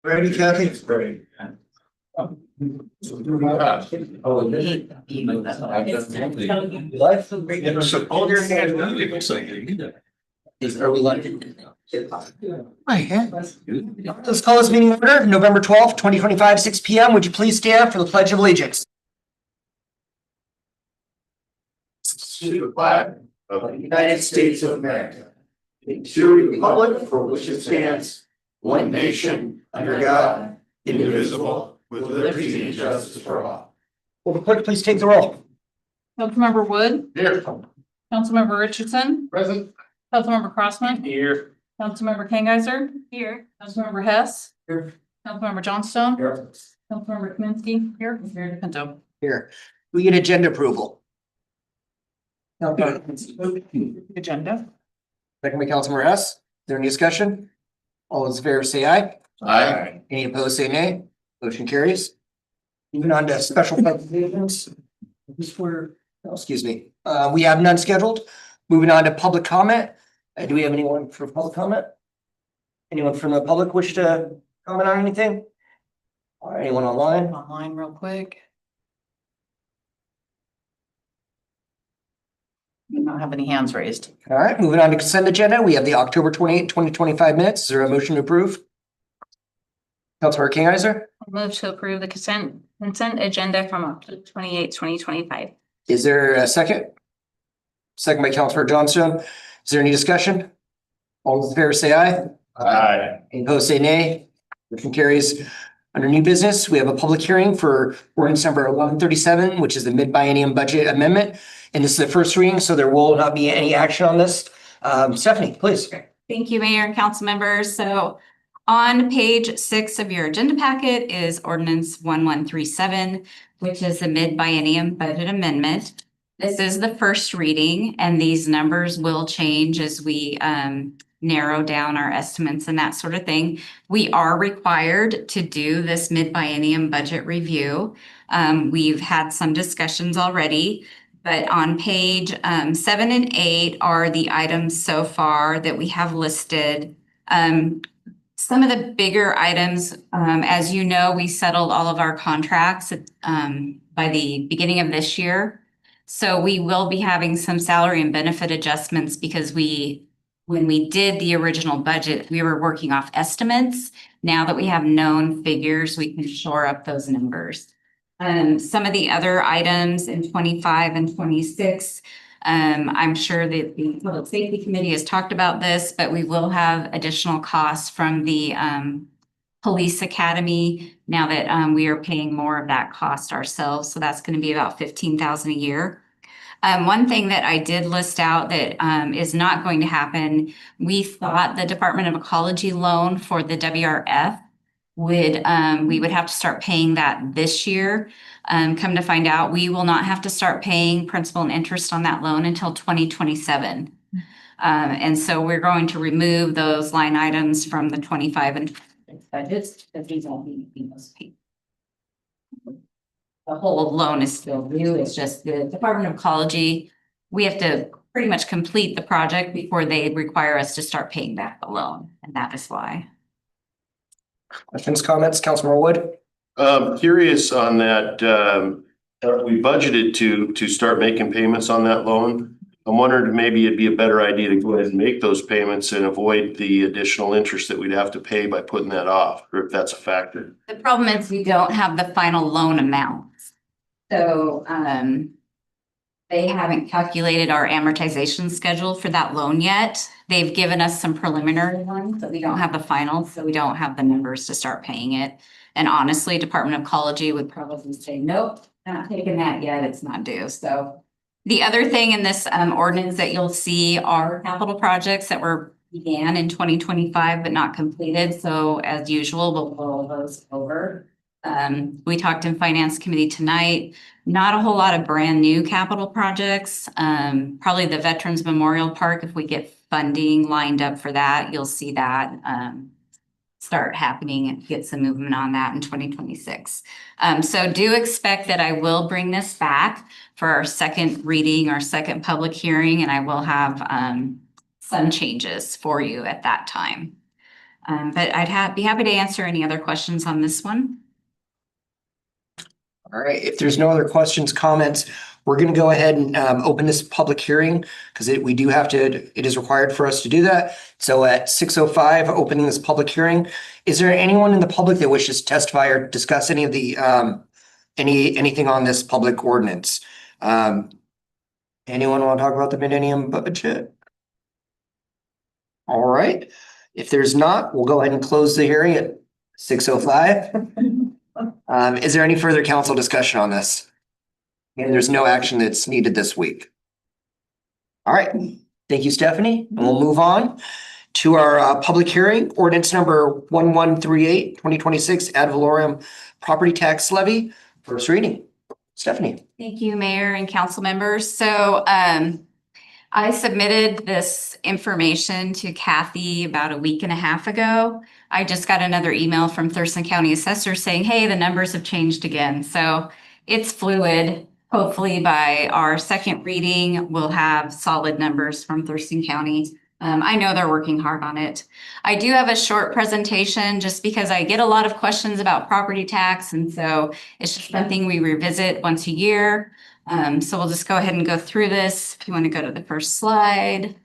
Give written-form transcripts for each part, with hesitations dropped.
Ready, Kathy? Ready. Are we live? Let's call this meeting order, November 12th, 2025, 6 p.m. Would you please stand for the Pledge of Allegiance? To the flag of the United States of America, and to the republic for which it stands, one nation, under God, indivisible, with liberty and justice for all. Will the clerk please take the roll? Councilmember Wood, Here. Councilmember Richardson, Present. Councilmember Crossman, Here. Councilmember Kangiser, here, Councilmember Hess, Here. Councilmember Johnstone, Here. Councilmember Kaminsky, here, Mayor DePinto. Here. We get agenda approval. Agenda. Second by Councilmember Hess. Is there any discussion? All those in favor say aye. Aye. Any opposed say nay. Motion carries. Moving on to special presentations. Excuse me. We have none scheduled. Moving on to public comment. Do we have anyone for public comment? Anyone from the public wish to comment on anything? Or anyone online? Online real quick. We don't have any hands raised. All right, moving on to consent agenda. We have the October 28, 2025 minutes. Is there a motion to approve? Councilmember Kingiser, Move to approve the consent agenda from October 28, 2025. is there a second? Second by Councilmember Johnstone. Is there any discussion? All those in favor say aye. Aye. Any opposed say nay. Motion carries. Under new business, we have a public hearing for ordinance number 1137, which is the mid-biennium budget amendment. And this is the first reading, so there will not be any action on this. Stephanie, please. Thank you, Mayor and council members. So on page 6 of your agenda packet is ordinance 1137, which is the mid-biennium budget amendment. This is the first reading, and these numbers will change as we narrow down our estimates and that sort of thing. We are required to do this mid-biennium budget review. We've had some discussions already, but on page 7 and 8 are the items so far that we have listed. Some of the bigger items, as you know, we settled all of our contracts by the beginning of this year. So we will be having some salary and benefit adjustments because when we did the original budget, we were working off estimates. Now that we have known figures, we can shore up those numbers. Some of the other items in 25 and 26, I'm sure that the Public Safety Committee has talked about this, but we will have additional costs from the Police Academy now that we are paying more of that cost ourselves. So that's going to be about $15,000 a year. One thing that I did list out that is not going to happen, we thought the Department of Ecology loan for the WRF we would have to start paying that this year. Come to find out, we will not have to start paying principal and interest on that loan until 2027. And so we're going to remove those line items from the 25 and 26 budgets because these won't be those paid. The whole loan is still due. It's just the Department of Ecology, we have to pretty much complete the project before they require us to start paying back the loan, and that is why. Questions, comments, Councilmember Wood? Curious on that, we budgeted to start making payments on that loan. I'm wondering if maybe it'd be a better idea to go ahead and make those payments and avoid the additional interest that we'd have to pay by putting that off, or if that's a factor. The problem is we don't have the final loan amounts. So they haven't calculated our amortization schedule for that loan yet. They've given us some preliminary ones, but we don't have the final, so we don't have the numbers to start paying it. And honestly, Department of Ecology would probably say, nope, not taking that yet, it's not due. So the other thing in this ordinance that you'll see are capital projects that began in 2025 but not completed. So as usual, we'll roll those over. We talked in Finance Committee tonight, not a whole lot of brand new capital projects. Probably the Veterans Memorial Park, if we get funding lined up for that, you'll see that start happening and get some movement on that in 2026. So do expect that I will bring this back for our second reading, our second public hearing, and I will have some changes for you at that time. But be happy to answer any other questions on this one. All right, if there's no other questions, comments, we're gonna go ahead and open this public hearing because we do have to, it is required for us to do that. So at 6:05, opening this public hearing. Is there anyone in the public that wishes to testify or discuss any of the anything on this public ordinance? Anyone want to talk about the Millennium budget? All right, if there's not, we'll go ahead and close the hearing at 6:05. Is there any further council discussion on this? And there's no action that's needed this week. All right, thank you, Stephanie. And we'll move on to our public hearing, ordinance number 1138, 2026 ad valorem property tax levy, first reading. Stephanie. Thank you, Mayor and council members. So I submitted this information to Kathy about a week and a half ago. I just got another email from Thurston County Assessor saying, hey, the numbers have changed again. So it's fluid. Hopefully by our second reading, we'll have solid numbers from Thurston County. I know they're working hard on it. I do have a short presentation just because I get a lot of questions about property tax. And so it's just something we revisit once a year. So we'll just go ahead and go through this. If you want to go to the first slide.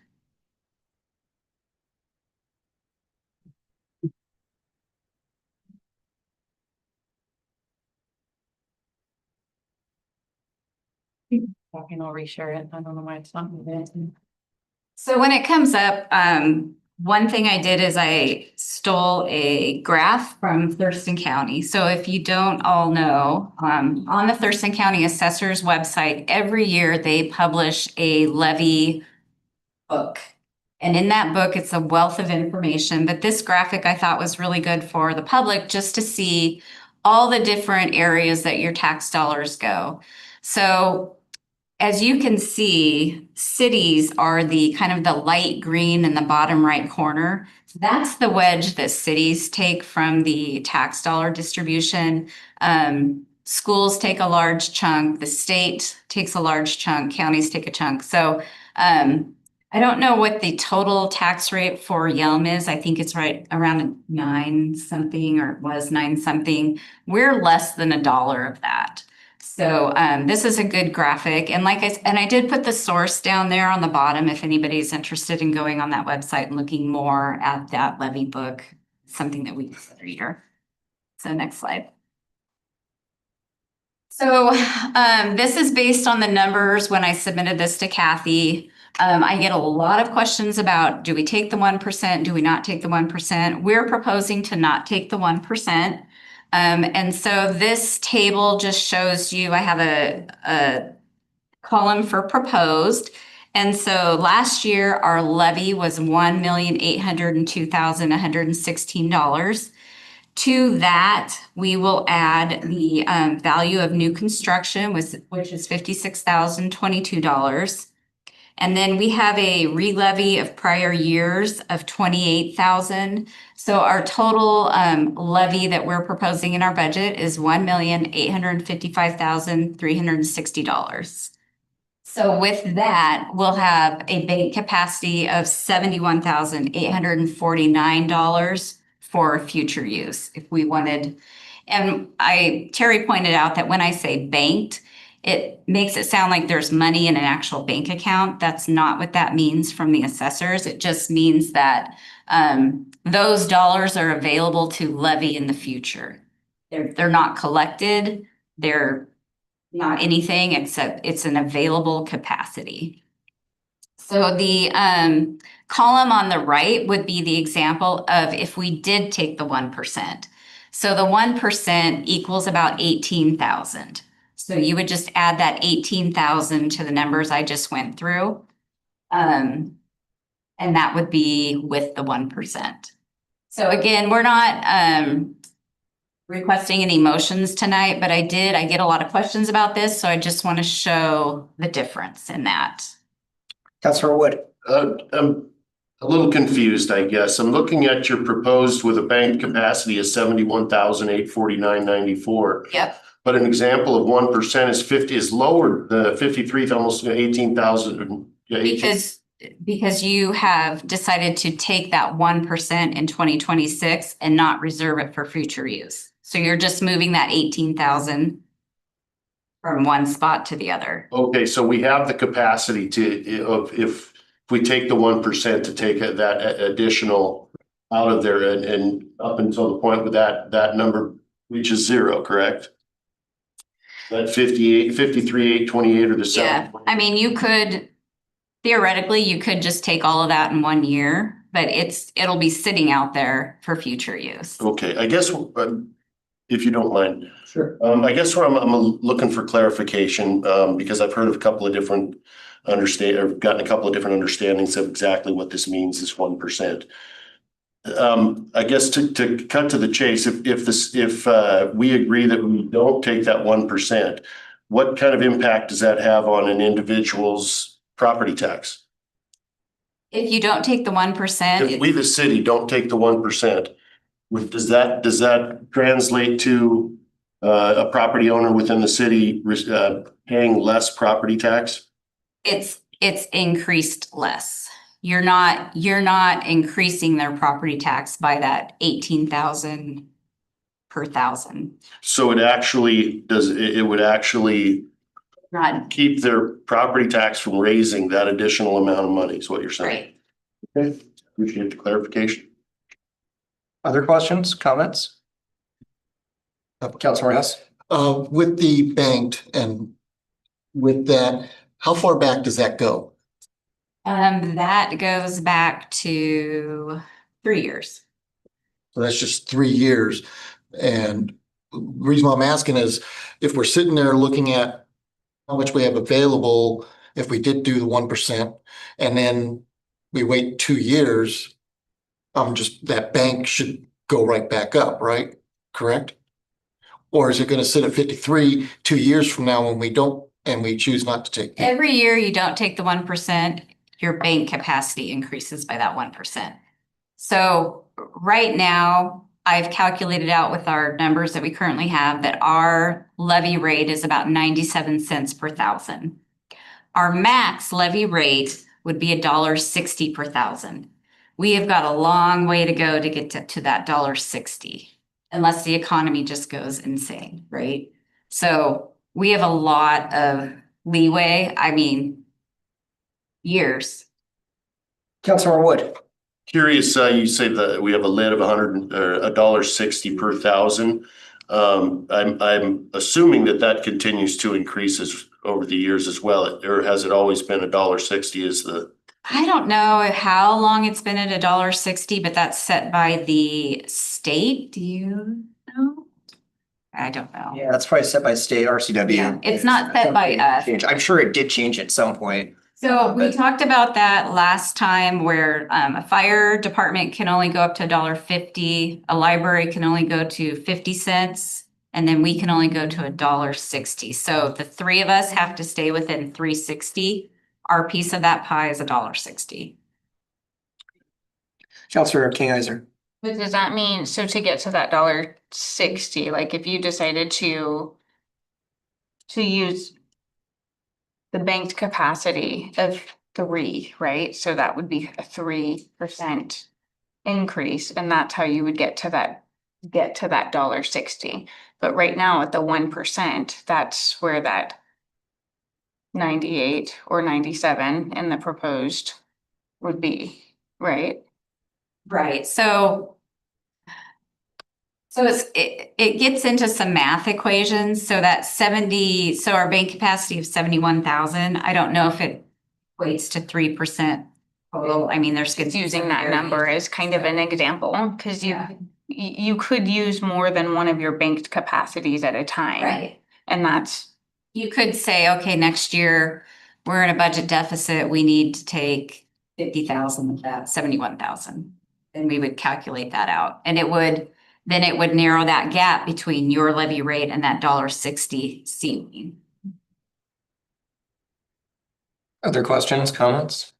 Talking, I'll reshare it. I don't know why it's not moving. So when it comes up, one thing I did is I stole a graph from Thurston County. So if you don't all know, on the Thurston County Assessor's website, every year they publish a levy book. And in that book, it's a wealth of information. But this graphic I thought was really good for the public just to see all the different areas that your tax dollars go. So as you can see, cities are the kind of the light green in the bottom right corner. That's the wedge that cities take from the tax dollar distribution. Schools take a large chunk, the state takes a large chunk, counties take a chunk. So I don't know what the total tax rate for Yelm is. I think it's right around 9 something, or it was 9 something. We're less than $1 of that. So this is a good graphic. And I did put the source down there on the bottom if anybody's interested in going on that website and looking more at that levy book, something that we use every year. So next slide. So this is based on the numbers when I submitted this to Kathy. I get a lot of questions about, do we take the 1%? Do we not take the 1%? We're proposing to not take the 1%. And so this table just shows you, I have a column for proposed. And so last year, our levy was $1,802,116. To that, we will add the value of new construction, which is $56,022. And then we have a re-levy of prior years of $28,000. So our total levy that we're proposing in our budget is $1,855,360. So with that, we'll have a bank capacity of $71,849 for future use if we wanted. And Terry pointed out that when I say banked, it makes it sound like there's money in an actual bank account. That's not what that means from the assessors. It just means that those dollars are available to levy in the future. They're not collected. They're not anything except it's an available capacity. So the column on the right would be the example of if we did take the 1%. So the 1% equals about 18,000. So you would just add that 18,000 to the numbers I just went through. And that would be with the 1%. So again, we're not requesting any motions tonight, but I get a lot of questions about this. So I just want to show the difference in that. Councilor Wood. I'm a little confused, I guess. I'm looking at your proposed with a bank capacity of 71,849.94. Yep. But an example of 1% is lower, the 53, almost 18,000. Because because you have decided to take that 1% in 2026 and not reserve it for future use. So you're just moving that 18,000 from one spot to the other. Okay, so we have the capacity to, if we take the 1% to take that additional out of there and up until the point where that number reaches zero, correct? That 53,828 or the Yeah, 7. I mean, you could, theoretically, you could just take all of that in 1 year, but it'll be sitting out there for future use. Okay, I guess, if you don't mind. Sure. I guess where I'm looking for clarification, because I've heard of a couple of different I've gotten a couple of different understandings of exactly what this means, this 1%. I guess to cut to the chase, if we agree that we don't take that 1%, what kind of impact does that have on an individual's property tax? If you don't take the 1%, If we, the city, don't take the 1%, does that translate to a property owner within the city paying less property tax? it's increased less. You're not increasing their property tax by that 18,000 per thousand. So it actually it would actually Not keep their property tax from raising that additional amount of money, is what you're saying? right. Okay, appreciate the clarification. Other questions, comments? Councilor Hess? With the banked and with that, how far back does that go? That goes back to 3 years. So that's just 3 years. And the reason why I'm asking is if we're sitting there looking at how much we have available, if we did do the 1% and then we wait 2 years, that bank should go right back up, right? Correct? Or is it going to sit at 53 2 years from now when we don't and we choose not to take it? Every year you don't take the 1%, your bank capacity increases by that 1%. So right now, I've calculated out with our numbers that we currently have that our levy rate is about 97 cents per thousand. Our max levy rate would be $1.60 per thousand. We have got a long way to go to get to that $1.60, unless the economy just goes insane, right? So we have a lot of leeway. I mean, years. Councilor Wood? Curious, you say that we have a lid of $1.60 per thousand. I'm assuming that continues to increase over the years as well, or has it always been $1.60 is the? I don't know how long it's been at $1.60, but that's set by the state. Do you know? I don't know. Yeah, that's probably set by state RCW. Yeah, it's not set by us. I'm sure it did change at some point. So we talked about that last time where a fire department can only go up to $1.50, a library can only go to 50 cents, and then we can only go to $1.60. So the three of us have to stay within 360. Our piece of that pie is $1.60. Councilor Kingheiser? But does that mean, so to get to that $1.60, like if you decided to use the banked capacity of 3, right? So that would be a 3% increase, and that's how you would get to that $1.60. But right now at the 1%, that's where that 98 or 97 in the proposed would be, right? Right, so it gets into some math equations, so that 70, so our bank capacity of 71,000, I don't know if it equates to 3% total. I mean, there's Just using that number as kind of an example, because you could use more than one of your banked capacities at a time. Right. And that's, You could say, okay, next year, we're in a budget deficit, we need to take 50,000 of that, 71,000. And we would calculate that out, and it would narrow that gap between your levy rate and that $1.60 ceiling. Other questions, comments?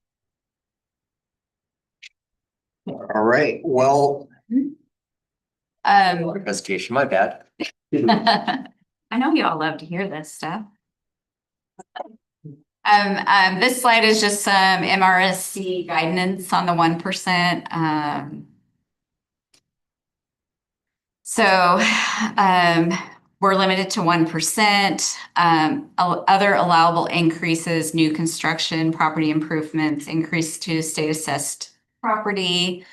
All right, well, presentation, my bad. I know you all love to hear this stuff. This slide is just some MRSC guidance on the 1%. We're limited to 1%. Other allowable increases, new construction, property improvements, increase to state assessed property,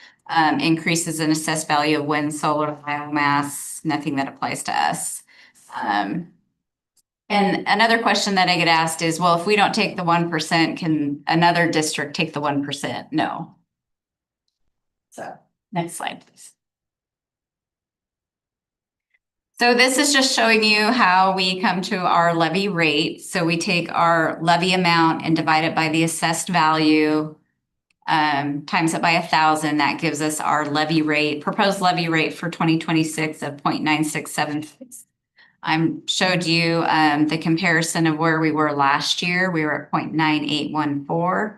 increases in assessed value of wind, solar, biomass, nothing that applies to us. And another question that I get asked is, well, if we don't take the 1%, can another district take the 1%? No. So next slide, please. So this is just showing you how we come to our levy rate. So we take our levy amount and divide it by the assessed value, times it by 1,000. That gives us our levy rate, proposed levy rate for 2026 of 0.9676. I showed you the comparison of where we were last year. We were at 0.9814.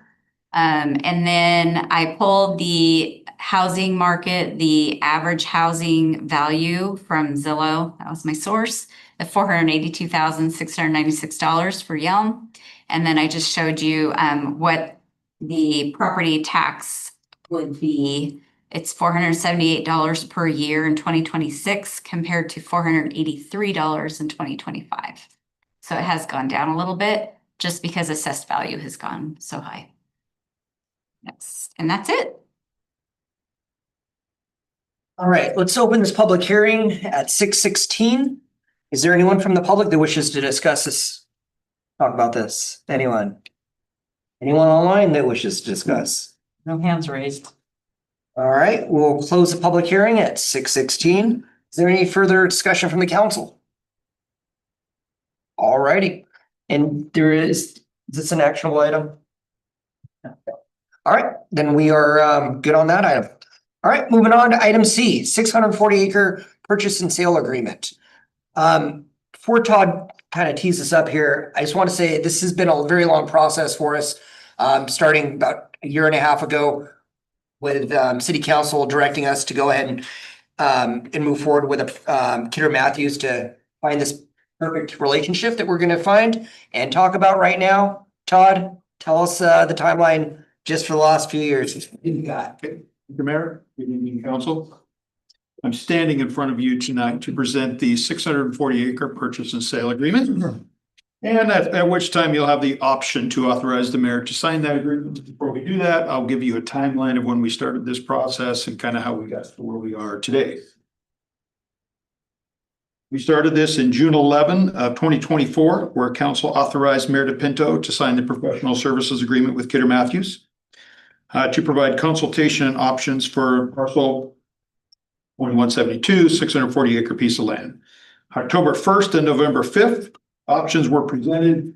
And then I pulled the housing market, the average housing value from Zillow. That was my source, of $482,696 for Yelm. And then I just showed you what the property tax would be. It's $478 per year in 2026 compared to $483 in 2025. So it has gone down a little bit just because assessed value has gone so high. Yes, and that's it. All right, let's open this public hearing at 6:16. Is there anyone from the public that wishes to discuss this? Talk about this? Anyone? Anyone online that wishes to discuss? No hands raised. All right, we'll close the public hearing at 6:16. Is there any further discussion from the council? All righty, and is this an actionable item? All right, then we are good on that item. All right, moving on to item C, 640 acre purchase and sale agreement. Before Todd kind of tees us up here, I just want to say this has been a very long process for us, starting about a year and a half ago with City Council directing us to go ahead and move forward with Kidder Matthews to find this perfect relationship that we're going to find and talk about right now. Todd, tell us the timeline just for the last few years. You got. Mr. Mayor, good evening, council. I'm standing in front of you tonight to present the 640 acre purchase and sale agreement. And at which time you'll have the option to authorize the mayor to sign that agreement. Before we do that, I'll give you a timeline of when we started this process and kind of how we got to where we are today. We started this in June 11 of 2024, where council authorized Mayor DePinto to sign the professional services agreement with Kidder Matthews to provide consultation and options for parcel 2172, 640 acre piece of land. October 1st and November 5th, options were presented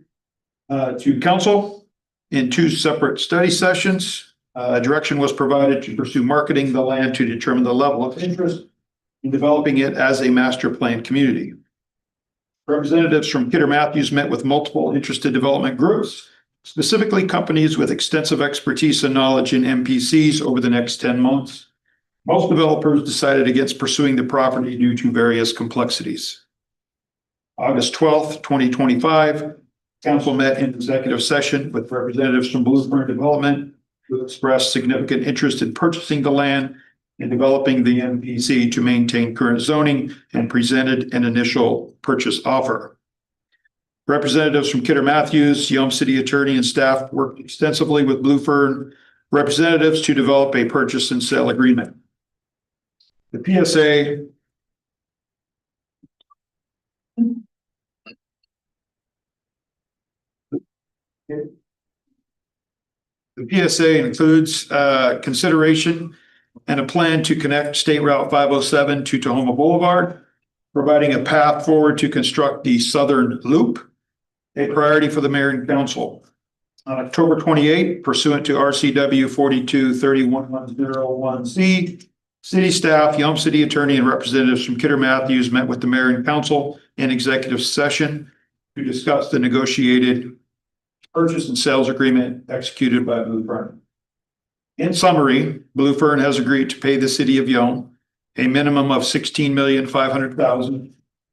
to council in two separate study sessions. Direction was provided to pursue marketing the land to determine the level of interest in developing it as a master plan community. Representatives from Kidder Matthews met with multiple interested development groups, specifically companies with extensive expertise and knowledge in MPCs over the next 10 months. Most developers decided against pursuing the property due to various complexities. August 12th, 2025, council met in executive session with representatives from Bluefern Development who expressed significant interest in purchasing the land and developing the MPC to maintain current zoning and presented an initial purchase offer. Representatives from Kidder Matthews, Yelm City Attorney and staff worked extensively with Bluefern representatives to develop a purchase and sale agreement. The PSA includes consideration and a plan to connect State Route 507 to Tahoma Boulevard, providing a path forward to construct the southern loop, a priority for the mayor and council. On October 28, pursuant to RCW 42-31101C, city staff, Yelm City Attorney, and representatives from Kidder Matthews met with the mayor and council in executive session to discuss the negotiated purchase and sales agreement executed by Bluefern. In summary, Bluefern has agreed to pay the city of Yelm a minimum of $16,500,000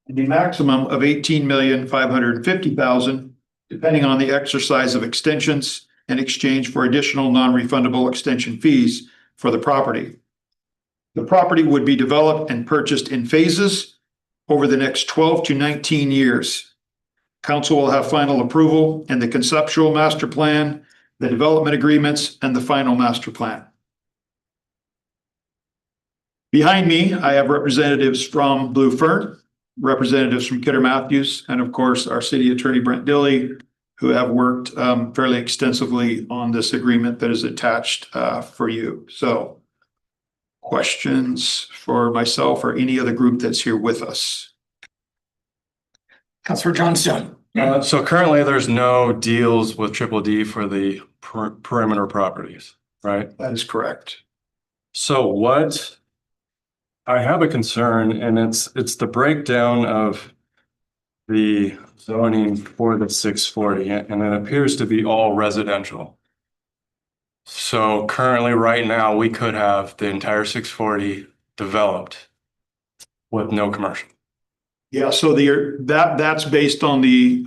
and a maximum of $18,550,000 depending on the exercise of extensions in exchange for additional non-refundable extension fees for the property. The property would be developed and purchased in phases over the next 12 to 19 years. Council will have final approval and the conceptual master plan, the development agreements, and the final master plan. Behind me, I have representatives from Blue Fern, representatives from Kidder Matthews, and of course, our city attorney, Brent Dilley, who have worked fairly extensively on this agreement that is attached for you. So questions for myself or any other group that's here with us? Councilor Johnstone. So currently, there's no deals with Triple D for the perimeter properties, right? That is correct. So what? I have a concern, and it's the breakdown of the zoning for the 640, and it appears to be all residential. So currently, right now, we could have the entire 640 developed with no commercial. Yeah, so that's based on the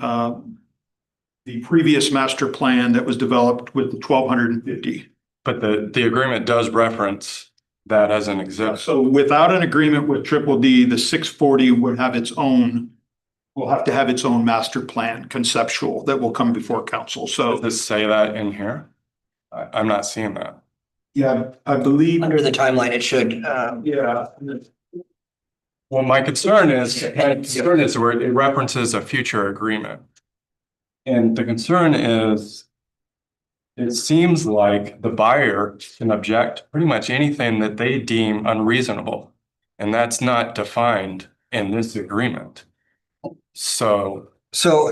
previous master plan that was developed with the 1,250. But the agreement does reference that as an exhibit. So without an agreement with Triple D, the 640 will have its own master plan conceptual that will come before council. So Does this say that in here? I'm not seeing that. yeah, I believe. Under the timeline, it should, Yeah. Well, my concern is where it references a future agreement. And the concern is, it seems like the buyer can object pretty much anything that they deem unreasonable. And that's not defined in this agreement. So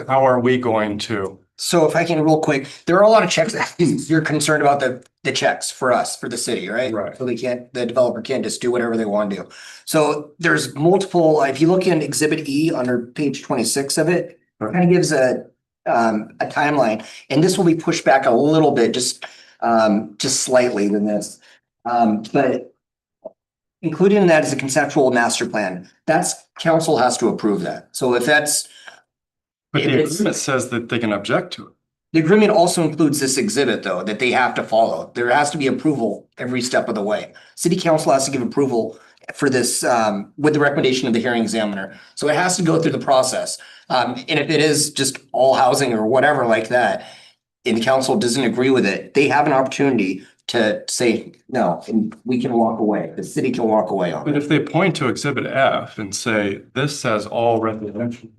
how are we going to? So if I can real quick, there are a lot of checks. You're concerned about the checks for us, for the city, right? Right. So the developer can't just do whatever they want to do. So there's multiple, if you look in Exhibit E under page 26 of it, it kind of gives a timeline, and this will be pushed back a little bit, just slightly than this. But included in that is a conceptual master plan. Council has to approve that. So if that's. But the agreement says that they can object to it. The agreement also includes this exhibit, though, that they have to follow. There has to be approval every step of the way. City council has to give approval for this with the recommendation of the hearing examiner. So it has to go through the process. And if it is just all housing or whatever like that, and the council doesn't agree with it, they have an opportunity to say no, and we can walk away. The city can walk away on it. But if they point to Exhibit F and say, this says all residential,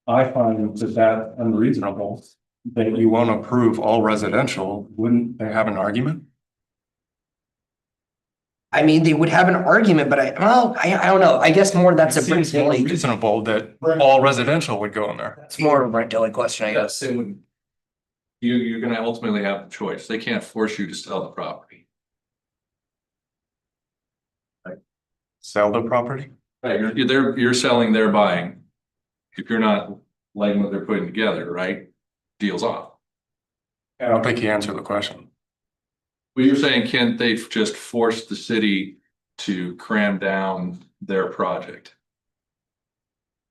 I find that unreasonable, that you won't approve all residential, wouldn't they have an argument? I mean, they would have an argument, but I don't know. I guess more that's It seems more reasonable that all residential would go in there. That's more of a Brent Dilley question, I guess. Yes, it would. You're gonna ultimately have a choice. They can't force you to sell the property. Sell the property? Right, you're selling, they're buying. If you're not liking what they're putting together, right? Deal's off. I don't think you answered the question. Well, you're saying, can't they just force the city to cram down their project?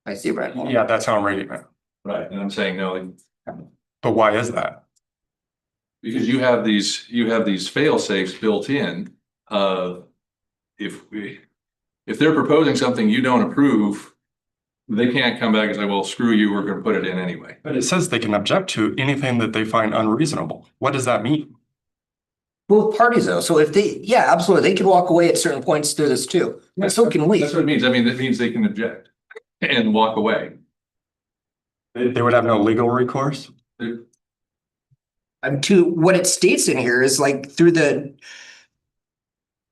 I see, Brent. Yeah, that's how I'm reading it. Right, and I'm saying no, But why is that? because you have these fail safes built in of if they're proposing something you don't approve, they can't come back and say, well, screw you, we're gonna put it in anyway. But it says they can object to anything that they find unreasonable. What does that mean? Both parties though, so if yeah, absolutely, they could walk away at certain points through this too, but so can we. That's what it means. I mean, that means they can object and walk away. They would have no legal recourse? To what it states in here is like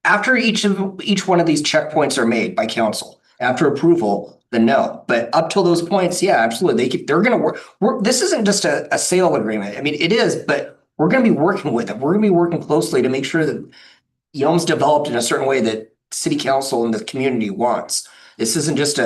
after each one of these checkpoints are made by council, after approval, then no, but up till those points, yeah, absolutely, they're gonna work, this isn't just a sale agreement, I mean, it is, but we're gonna be working with it, we're gonna be working closely to make sure that Yelm's developed in a certain way that city council and the community wants. This isn't just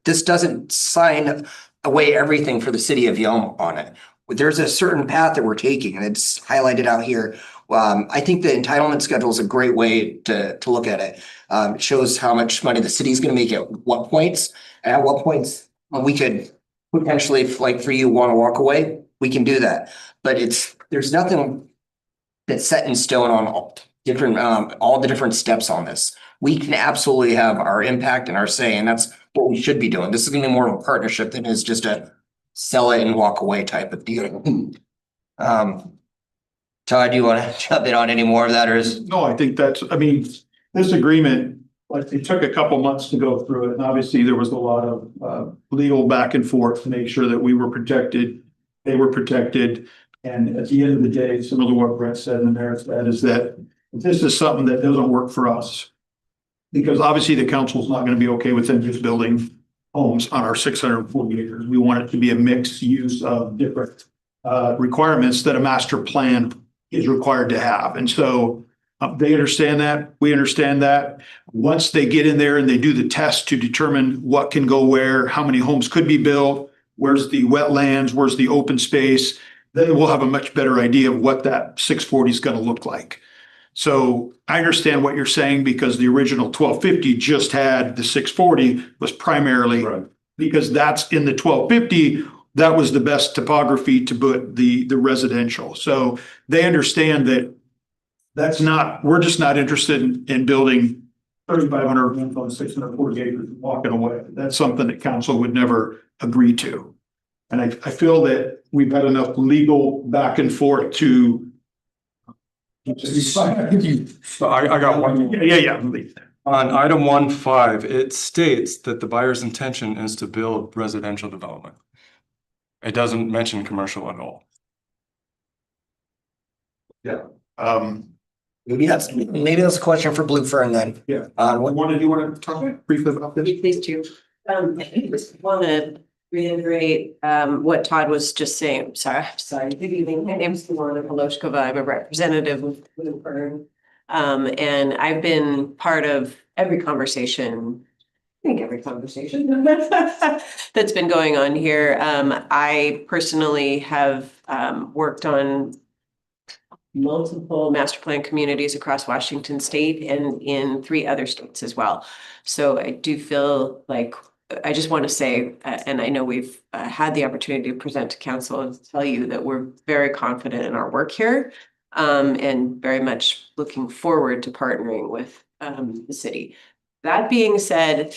this doesn't sign away everything for the city of Yelm on it. There's a certain path that we're taking, and it's highlighted out here. I think the entitlement schedule is a great way to look at it. It shows how much money the city's gonna make at what points, and at what points we could potentially, like for you, want to walk away. we can do that. But there's nothing that's set in stone on all the different steps on this. We can absolutely have our impact and our say, and that's what we should be doing. This is gonna be more of a partnership than is just a sell it and walk away type of deal. Todd, do you want to jump in on any more of that, or is? No, I think this agreement, like, it took a couple months to go through it, and obviously there was a lot of legal back and forth to make sure that we were protected, they were protected. And at the end of the day, similar to what Brett said and the mayor said, is that this is something that doesn't work for us. Because obviously the council's not gonna be okay with them just building homes on our 640 acres. We want it to be a mixed use of different requirements that a master plan is required to have. And so they understand that, we understand that. Once they get in there and they do the test to determine what can go where, how many homes could be built, where's the wetlands, where's the open space, then we'll have a much better idea of what that 640 is going to look like. So I understand what you're saying, because the original 1250 just had the 640 was primarily because that's in the 1250. That was the best topography to put the residential. So they understand that we're just not interested in building 3,500 homes on 640 acres and walking away. That's something that council would never agree to. And I feel that we've had enough legal back and forth to. I got one. Yeah. On item 1.5, it states that the buyer's intention is to build residential development. It doesn't mention commercial at all. Yeah. Maybe that's a question for Blue Fern then. Yeah. What Do you want to talk briefly about this? Please do. I just want to reiterate what Todd was just saying. Sorry. Good evening. My name is Luana Poloshkova. I'm a representative of Blue Fern. And I've been part of every conversation that's been going on here. I personally have worked on multiple master plan communities across Washington state and in 3 other states as well. So I do feel like, I just want to say, and I know we've had the opportunity to present to council and tell you that we're very confident in our work here, and very much looking forward to partnering with the city. That being said,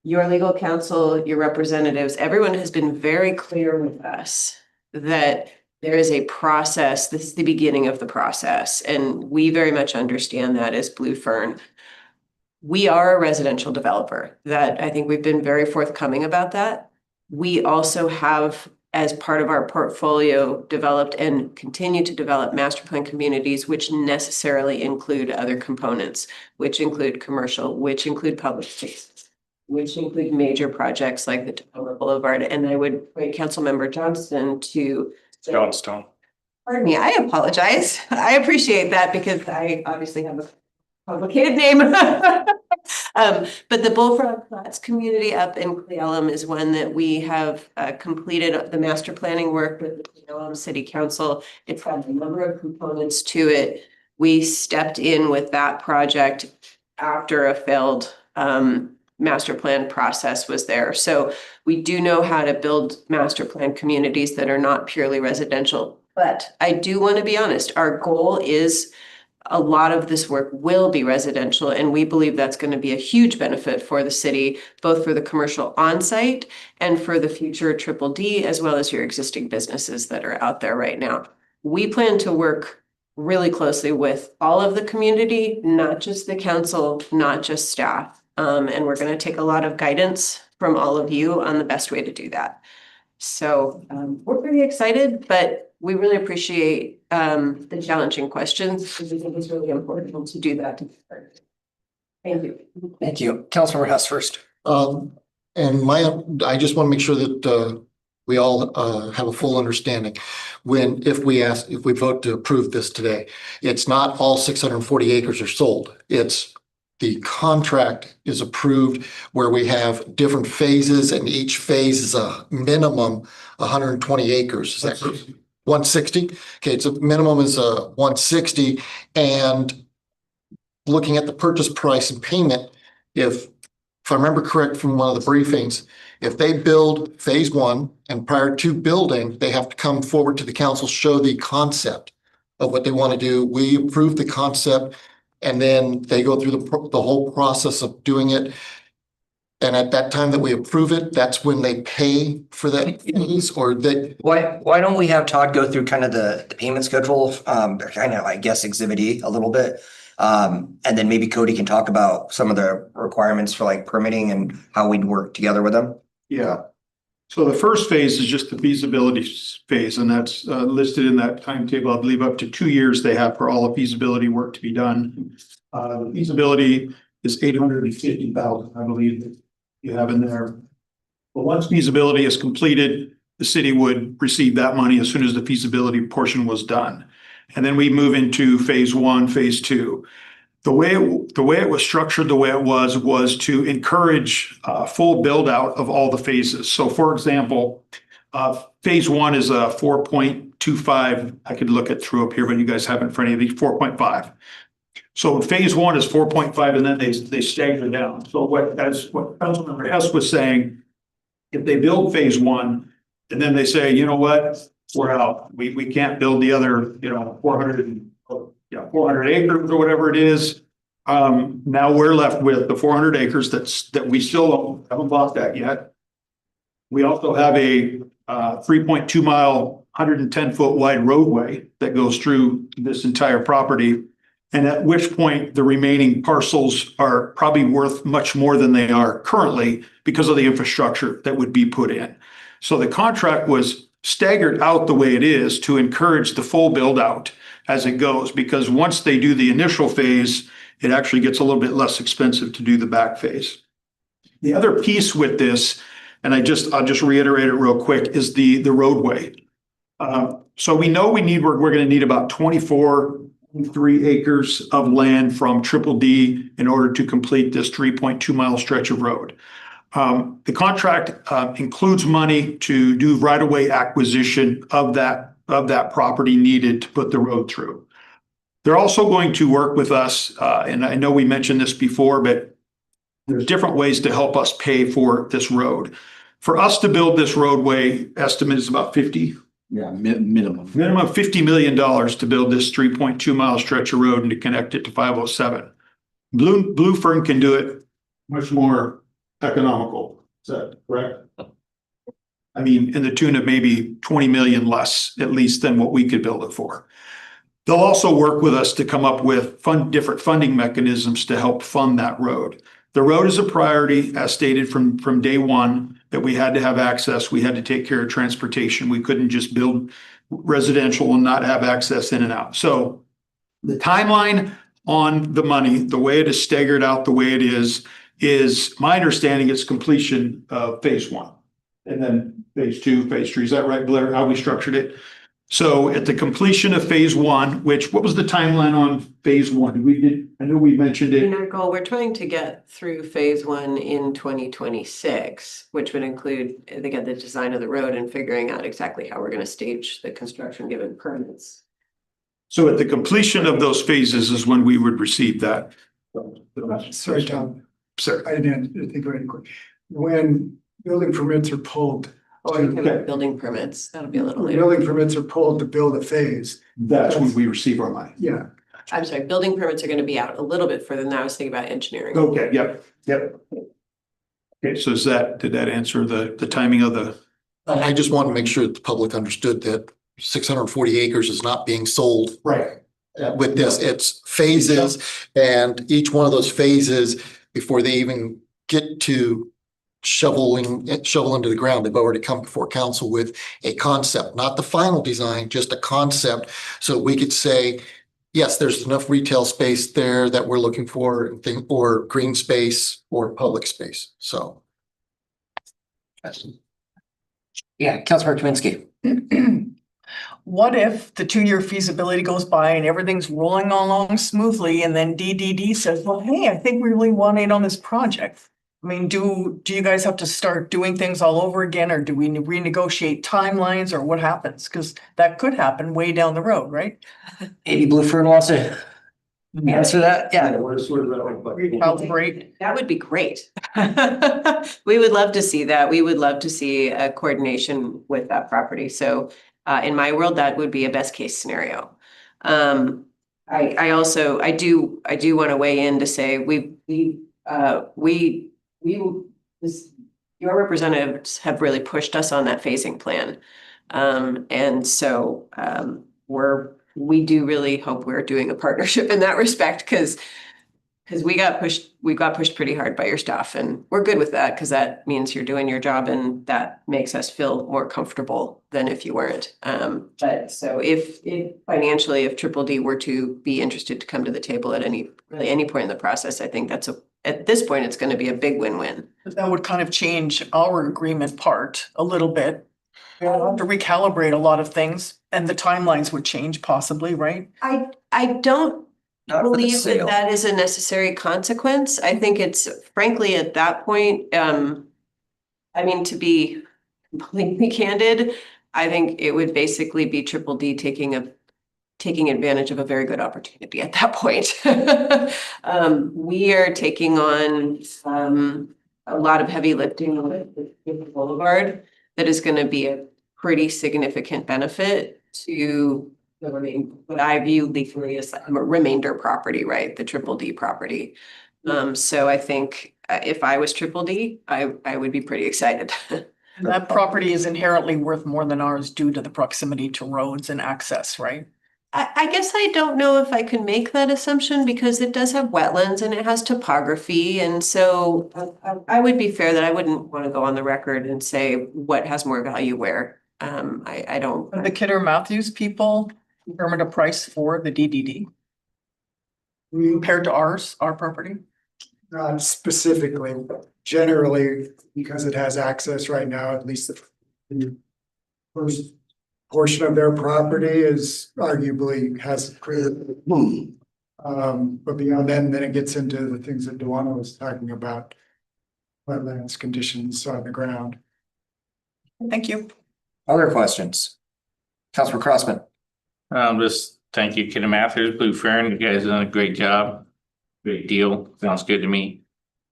your legal counsel, your representatives, everyone has been very clear with us that there is a process. This is the beginning of the process, and we very much understand that as Blue Fern. We are a residential developer. That I think we've been very forthcoming about that. We also have, as part of our portfolio, developed and continue to develop master plan communities, which necessarily include other components, which include commercial, which include public spaces, which include major projects like the Tacoma Boulevard. And I would point Councilmember Johnston to Johnstone. Pardon me, I apologize. I appreciate that because I obviously have a complicated name. But the Bullfrog Flats community up in Yelm is one that we have completed the master planning work with the Yelm City Council. It's got a number of components to it. We stepped in with that project after a failed master plan process was there. So we do know how to build master plan communities that are not purely residential. But I do want to be honest, our goal is a lot of this work will be residential, and we believe that's going to be a huge benefit for the city, both for the commercial on-site and for the future Triple D, as well as your existing businesses that are out there right now. We plan to work really closely with all of the community, not just the council, not just staff. And we're going to take a lot of guidance from all of you on the best way to do that. So we're pretty excited, but we really appreciate the challenging questions because we think it's really important to do that. Thank you. Thank you. Councilmember Hess first. And I just want to make sure that we all have a full understanding. If we vote to approve this today, it's not all 640 acres are sold. It's the contract is approved where we have different phases, and each phase is a minimum 120 acres. Is that correct? 160? Okay, so minimum is 160. And looking at the purchase price and payment, if if I remember correct from one of the briefings, if they build phase one and prior to building, they have to come forward to the council, show the concept of what they want to do. We approve the concept and then they go through the whole process of doing it. And at that time that we approve it, that's when they pay for that phase or they, Why don't we have Todd go through kind of the payment schedule, kind of, I guess, exhibit E a little bit? And then maybe Cody can talk about some of the requirements for like permitting and how we'd work together with them. Yeah. So the first phase is just the feasibility phase, and that's listed in that timetable. I believe up to 2 years they have for all the feasibility work to be done. The feasibility is 850,000, I believe, that you have in there. But once feasibility is completed, the city would receive that money as soon as the feasibility portion was done. And then we move into phase one, phase two. The way it was structured, the way it was to encourage full build out of all the phases. So for example, phase one is a 4.25. I could look it through up here, but you guys have it in front of you, 4.5. So phase one is 4.5 and then they stagger down. So what Councilmember Hess was saying, if they build phase one and then they say, you know what, we're out. We can't build the other, 400 acres or whatever it is. Now we're left with the 400 acres that we still haven't bought that yet. We also have a 3.2 mile, 110 foot wide roadway that goes through this entire property. And at which point the remaining parcels are probably worth much more than they are currently because of the infrastructure that would be put in. So the contract was staggered out the way it is to encourage the full build out as it goes, because once they do the initial phase, it actually gets a little bit less expensive to do the back phase. The other piece with this, and I'll just reiterate it real quick, is the roadway. So we know we're going to need about 24.3 acres of land from Triple D in order to complete this 3.2 mile stretch of road. The contract includes money to do right-of-way acquisition of that property needed to put the road through. They're also going to work with us, and I know we mentioned this before, but there's different ways to help us pay for this road. For us to build this roadway, estimate is about minimum $50 million to build this 3.2 mile stretch of road and to connect it to 507. Blue Fern can do it much more economical. Is that correct? I mean, in the tune of maybe 20 million less, at least, than what we could build it for. They'll also work with us to come up with different funding mechanisms to help fund that road. The road is a priority, as stated from day one, that we had to have access. We had to take care of transportation. We couldn't just build residential and not have access in and out. So the timeline on the money, the way it is staggered out, the way it is my understanding it's completion of phase one. And then phase two, phase three. Is that right, Blair, how we structured it? So at the completion of phase one, what was the timeline on phase one? I know we mentioned it. In our goal, we're trying to get through phase one in 2026, which would include, again, the design of the road and figuring out exactly how we're going to stage the construction given permits. So at the completion of those phases is when we would receive that. Sorry, Tom. Sir. I didn't think very quick. When building permits are pulled, Oh, you're talking about building permits. That'll be a little later. building permits are pulled to build a phase. That's when we receive our money. Yeah. I'm sorry, building permits are going to be out a little bit further than that. I was thinking about engineering. Okay, yep. Okay, so did that answer the timing of the? I just want to make sure that the public understood that 640 acres is not being sold. Right. With this, it's phases, and each one of those phases, before they even get to shovel into the ground, they've already come before council with a concept, not the final design, just a concept. So we could say, yes, there's enough retail space there that we're looking for, or green space or public space. So. Yeah, Councilmember Kaminsky. What if the 2-year feasibility goes by and everything's rolling along smoothly and then DDD says, well, hey, I think we really want in on this project. I mean, do you guys have to start doing things all over again, or do we renegotiate timelines, or what happens? Because that could happen way down the road, right? Maybe Blue Fern wants to Answer that, yeah. Recalibrate. That would be great. We would love to see that. We would love to see a coordination with that property. So in my world, that would be a best case scenario. I also, I do want to weigh in to say your representatives have really pushed us on that phasing plan. And so we do really hope we're doing a partnership in that respect, because we got pushed pretty hard by your staff, and we're good with that because that means you're doing your job, and that makes us feel more comfortable than if you weren't. But so if financially, if Triple D were to be interested to come to the table at any point in the process, I think at this point, it's going to be a big win-win. But that would kind of change our agreement part a little bit. We'll have to recalibrate a lot of things, and the timelines would change possibly, right? I don't Not for the believe that sale. that is a necessary consequence. I think it's frankly at that point, I mean, to be completely candid, I think it would basically be Triple D taking advantage of a very good opportunity at that point. We are taking on a lot of heavy lifting with the Boulevard that is going to be a pretty significant benefit to what I view legally as a remainder property, right? The Triple D property. So I think if I was Triple D, I would be pretty excited. And that property is inherently worth more than ours due to the proximity to roads and access, right? I guess I don't know if I can make that assumption because it does have wetlands and it has topography. And so I would be fair that I wouldn't want to go on the record and say what has more value where. I don't. The Kidder Matthews people determined a price for the DDD compared to our property. Not specifically, generally, because it has access right now, at least the first portion of their property is arguably has clear. But beyond then it gets into the things that Duana was talking about. Wetlands, conditions on the ground. Thank you. Other questions? Councilor Crossman. Just thank you, Kidder Matthews, Blue Fern. You guys have done a great job. Great deal. Sounds good to me.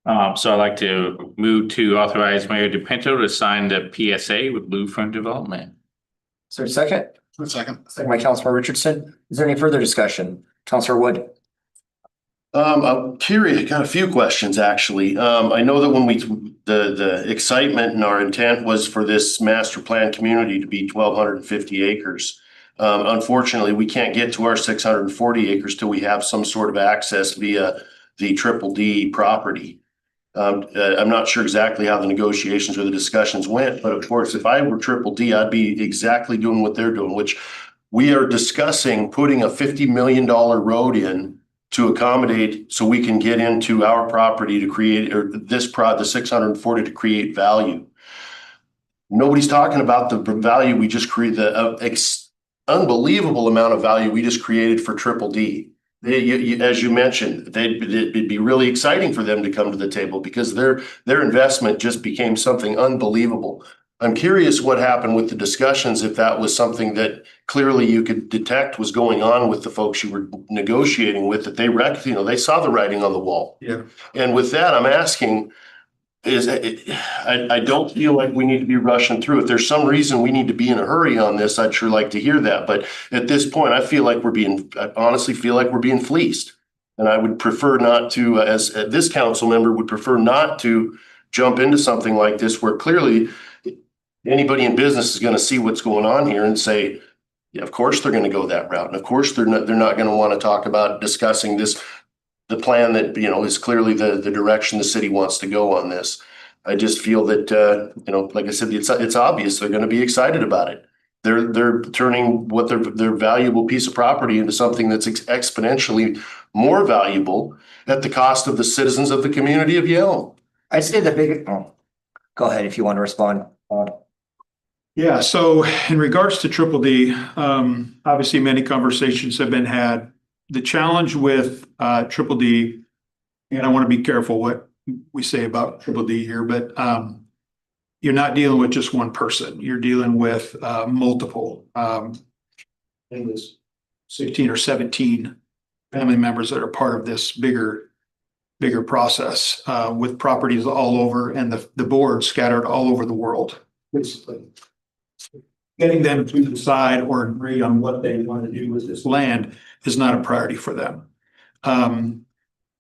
So I'd like to move to authorize Mayor DePinto to sign the PSA with Blue Fern Development. Is there a second? A second. Second by Councilor Richardson. Is there any further discussion? Councilor Wood. I'm curious, I got a few questions, actually. I know that when the excitement and our intent was for this master plan community to be 1,250 acres. Unfortunately, we can't get to our 640 acres till we have some sort of access via the Triple D property. I'm not sure exactly how the negotiations or the discussions went, but of course, if I were Triple D, I'd be exactly doing what they're doing, which we are discussing putting a $50 million road in to accommodate so we can get into our property to create, or the 640 to create value. Nobody's talking about the value we just created, the unbelievable amount of value we just created for Triple D. As you mentioned, it'd be really exciting for them to come to the table because their investment just became something unbelievable. I'm curious what happened with the discussions, if that was something that clearly you could detect was going on with the folks you were negotiating with, that they saw the writing on the wall. Yeah. And with that, I'm asking, I don't feel like we need to be rushing through. If there's some reason we need to be in a hurry on this, I'd sure like to hear that. But at this point, I honestly feel like we're being fleeced. And I would prefer not to, as this council member would prefer not to jump into something like this where clearly anybody in business is going to see what's going on here and say, yeah, of course they're going to go that route. And of course they're not going to want to talk about discussing the plan that, is clearly the direction the city wants to go on this. I just feel that, like I said, it's obvious they're going to be excited about it. They're turning what their valuable piece of property into something that's exponentially more valuable at the cost of the citizens of the community of Yelm. I'd say go ahead if you want to respond. Yeah, so in regards to Triple D, obviously many conversations have been had. The challenge with Triple D, and I want to be careful what we say about Triple D here, but you're not dealing with just one person. You're dealing with multiple. I think it was 16 or 17 family members that are part of this bigger process, with properties all over and the board scattered all over the world, basically. Getting them to decide or agree on what they want to do with this land is not a priority for them.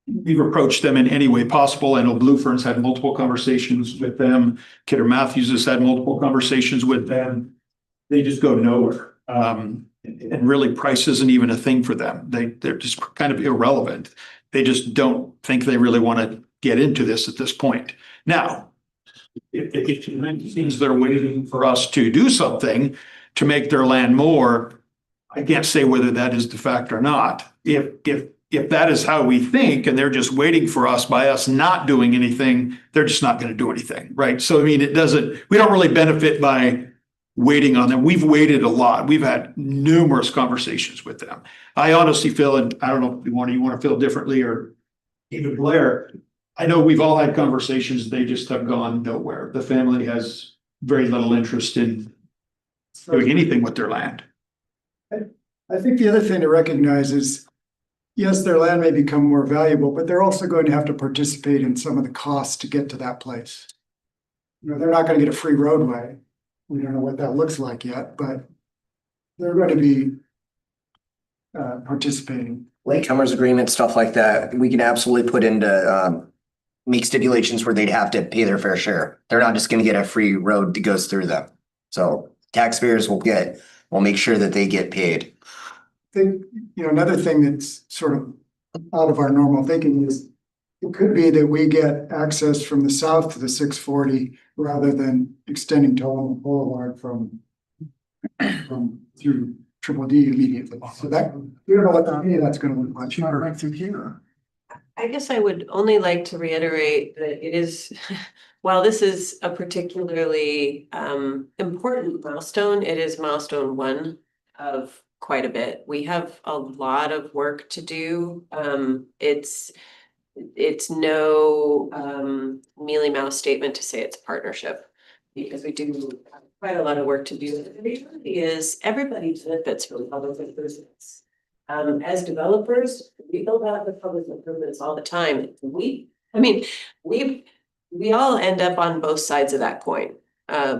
We've approached them in any way possible. I know Blue Fern's had multiple conversations with them. Kidder Matthews has had multiple conversations with them. They just go nowhere. And really price isn't even a thing for them. They're just kind of irrelevant. They just don't think they really want to get into this at this point. Now, it seems they're waiting for us to do something to make their land more. I can't say whether that is the fact or not. If that is how we think and they're just waiting for us by us not doing anything, they're just not going to do anything, right? So I mean, we don't really benefit by waiting on them. We've waited a lot. We've had numerous conversations with them. I honestly feel, and I don't know if you want to feel differently, or even Blair, I know we've all had conversations, they just have gone nowhere. The family has very little interest in doing anything with their land. I think the other thing to recognize is, yes, their land may become more valuable, but they're also going to have to participate in some of the costs to get to that place. You know, they're not going to get a free roadway. We don't know what that looks like yet, but they're going to be participating. Latecomers agreement, stuff like that, we can absolutely put into, make stipulations where they'd have to pay their fair share. They're not just gonna get a free road that goes through them. So taxpayers will make sure that they get paid. I think, you know, another thing that's sort of out of our normal thinking is it could be that we get access from the south to the 640 rather than extending to Olin Boulevard from through Triple D immediately. So that, we don't know what that's going to look like. Right through here. I guess I would only like to reiterate that it is, while this is a particularly important milestone, it is milestone one of quite a bit. We have a lot of work to do. It's no mealy mouse statement to say it's a partnership, because we do have quite a lot of work to do. The reality is everybody benefits from public improvements. As developers, we build out the public improvements all the time. We all end up on both sides of that coin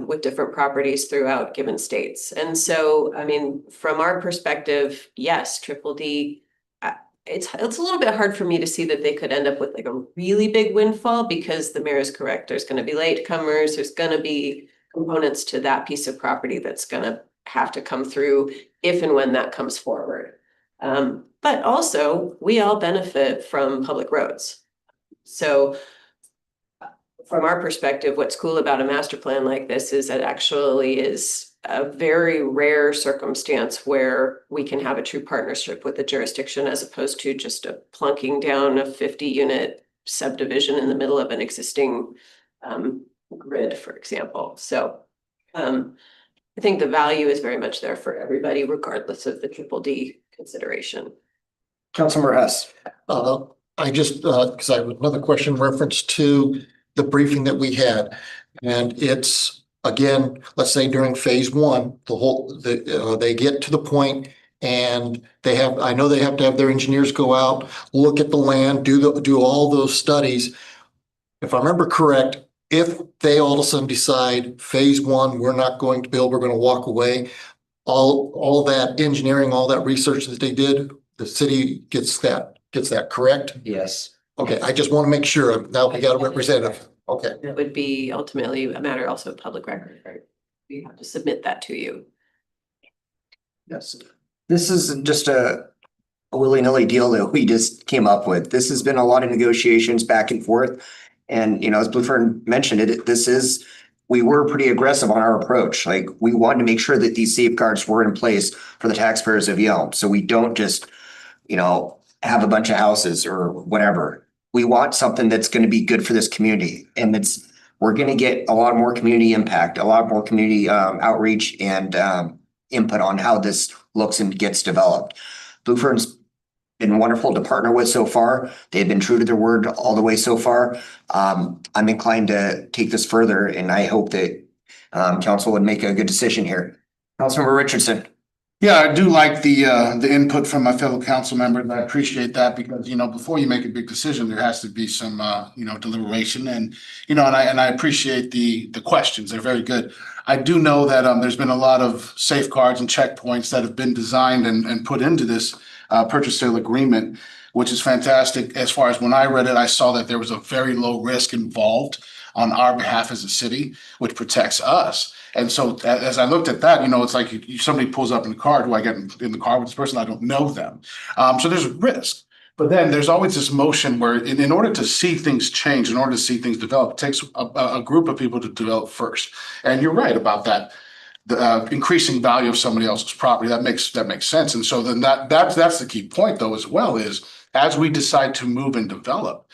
with different properties throughout given states. And so, I mean, from our perspective, yes, Triple D, it's a little bit hard for me to see that they could end up with like a really big windfall, because the mayor is correct. There's going to be latecomers. There's going to be components to that piece of property that's going to have to come through if and when that comes forward. But also, we all benefit from public roads. So from our perspective, what's cool about a master plan like this is it actually is a very rare circumstance where we can have a true partnership with the jurisdiction, as opposed to just a plunking down a 50-unit subdivision in the middle of an existing grid, for example. So I think the value is very much there for everybody, regardless of the Triple D consideration. Councilmember Hess. I just, because I have another question in reference to the briefing that we had. And it's, again, let's say during phase one, they get to the point and I know they have to have their engineers go out, look at the land, do all those studies. If I remember correct, if they all of a sudden decide phase one, we're not going to build, we're going to walk away, all that engineering, all that research that they did, the city gets that, correct? Yes. Okay, I just want to make sure. Now we got a representative. Okay. It would be ultimately a matter also of public record, right? We have to submit that to you. Yes. This is just a willy-nilly deal that we just came up with. This has been a lot of negotiations back and forth. And, as Blue Fern mentioned we were pretty aggressive on our approach. Like, we wanted to make sure that these safeguards were in place for the taxpayers of Yelm. So we don't just, have a bunch of houses or whatever. We want something that's going to be good for this community. And we're going to get a lot more community impact, a lot more community outreach and input on how this looks and gets developed. Blue Fern's been wonderful to partner with so far. They've been true to their word all the way so far. I'm inclined to take this further, and I hope that council would make a good decision here. Councilmember Richardson. Yeah, I do like the input from my fellow council members. I appreciate that because, before you make a big decision, there has to be some, deliberation and, and I appreciate the questions. They're very good. I do know that, there's been a lot of safeguards and checkpoints that have been designed and put into this, purchase sale agreement, which is fantastic. As far as when I read it, I saw that there was a very low risk involved on our behalf as a city, which protects us. And so as I looked at that, it's like somebody pulls up in the car, do I get in the car with this person? I don't know them. So there's a risk. But then there's always this motion where in order to see things change, in order to see things develop, it takes a group of people to develop first. And you're right about that. The increasing value of somebody else's property, that makes sense. And so then that's the key point though as well, is as we decide to move and develop,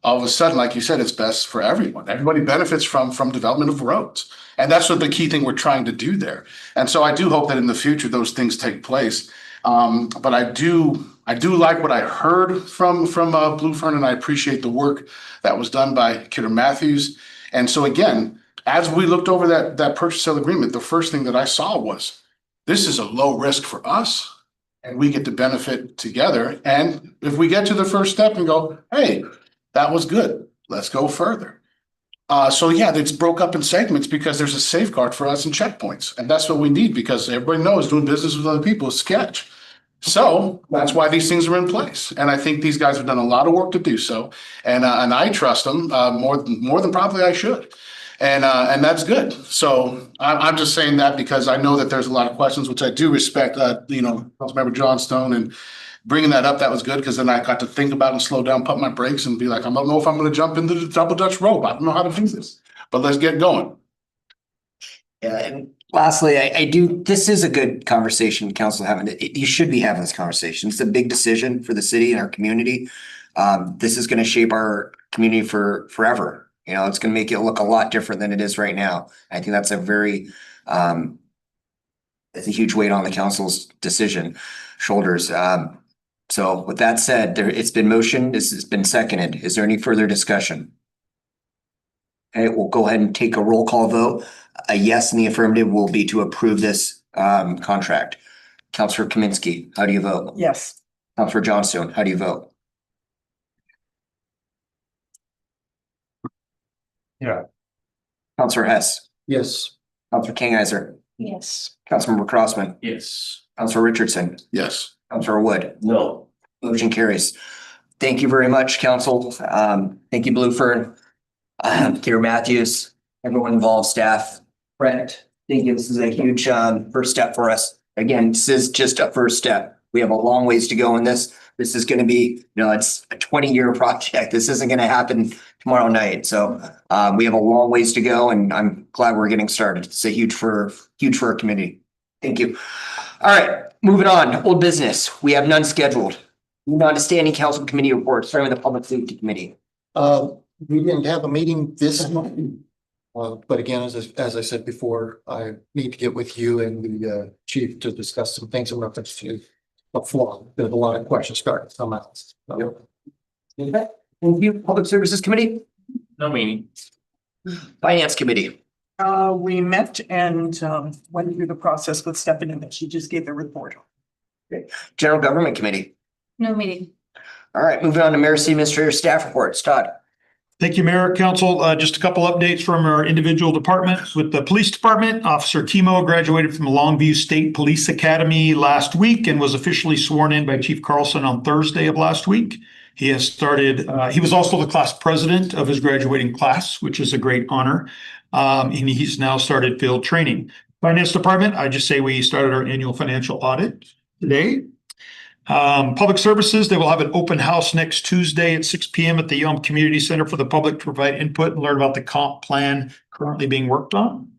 all of a sudden, like you said, it's best for everyone. Everybody benefits from development of roads. And that's what the key thing we're trying to do there. And so I do hope that in the future, those things take place. But I do like what I heard from Blue Fern, and I appreciate the work that was done by Kidder Matthews. And so again, as we looked over that purchase sale agreement, the first thing that I saw was, this is a low risk for us and we get to benefit together. And if we get to the first step and go, hey, that was good, let's go further. So yeah, it's broke up in segments because there's a safeguard for us in checkpoints. And that's what we need because everybody knows doing business with other people is sketch. So that's why these things are in place. And I think these guys have done a lot of work to do so. And I trust them more than probably I should. And that's good. So I'm just saying that because I know that there's a lot of questions, which I do respect, Councilmember Johnstone and bringing that up. That was good because then I got to think about it and slow down, pump my brakes and be like, I don't know if I'm going to jump into the double Dutch rope. I don't know how to do this, but let's get going. Yeah, and lastly, this is a good conversation, council having, you should be having this conversation. It's a big decision for the city and our community. This is gonna shape our community for forever. It's gonna make it look a lot different than it is right now. I think that's it's a huge weight on the council's decision shoulders. So with that said, it's been motioned, this has been seconded. Is there any further discussion? Okay, we'll go ahead and take a roll call vote. A yes in the affirmative will be to approve this contract. Councilor Kaminsky, how do you vote? Yes. Councilor Johnstone, how do you vote? Yeah. Councilor Hess, Yes. Councilor Kingizer, Yes. Councilmember Crossman, Yes. Councilor Richardson, Yes. Councilor Wood. No. Motion carries. Thank you very much, council. Thank you, Blue Fern, Kidder Matthews, everyone involved, staff. Brett, thank you. This is a huge first step for us. Again, this is just a first step. We have a long ways to go in this. This is going to be, it's a 20-year project. This isn't going to happen tomorrow night. So we have a long ways to go, and I'm glad we're getting started. It's a huge for our community. Thank you. All right, moving on. Old business. We have none scheduled. Moving on to standing council committee reports, starting with the Public Safety Committee. We didn't have a meeting this month. But again, as I said before, I need to get with you and the chief to discuss some things in reference to the floor. There's a lot of questions starting some else. Okay. Thank you. Public Services Committee, No meaning. Finance Committee. We met and went through the process with Stephanie, and she just gave the report. General Government Committee. No meeting. All right, moving on to Mayor City Administrator Staff Reports. Todd. Thank you, Mayor, Council. Just a couple updates from our individual departments. With the police department, Officer Timo graduated from the Longview State Police Academy last week and was officially sworn in by Chief Carlson on Thursday of last week. He has started, he was also the class president of his graduating class, which is a great honor. And he's now started field training. Finance department, I just say we started our annual financial audit today. Public services, they will have an open house next Tuesday at 6 p.m. at the Yelm Community Center for the public to provide input and learn about the comp plan currently being worked on.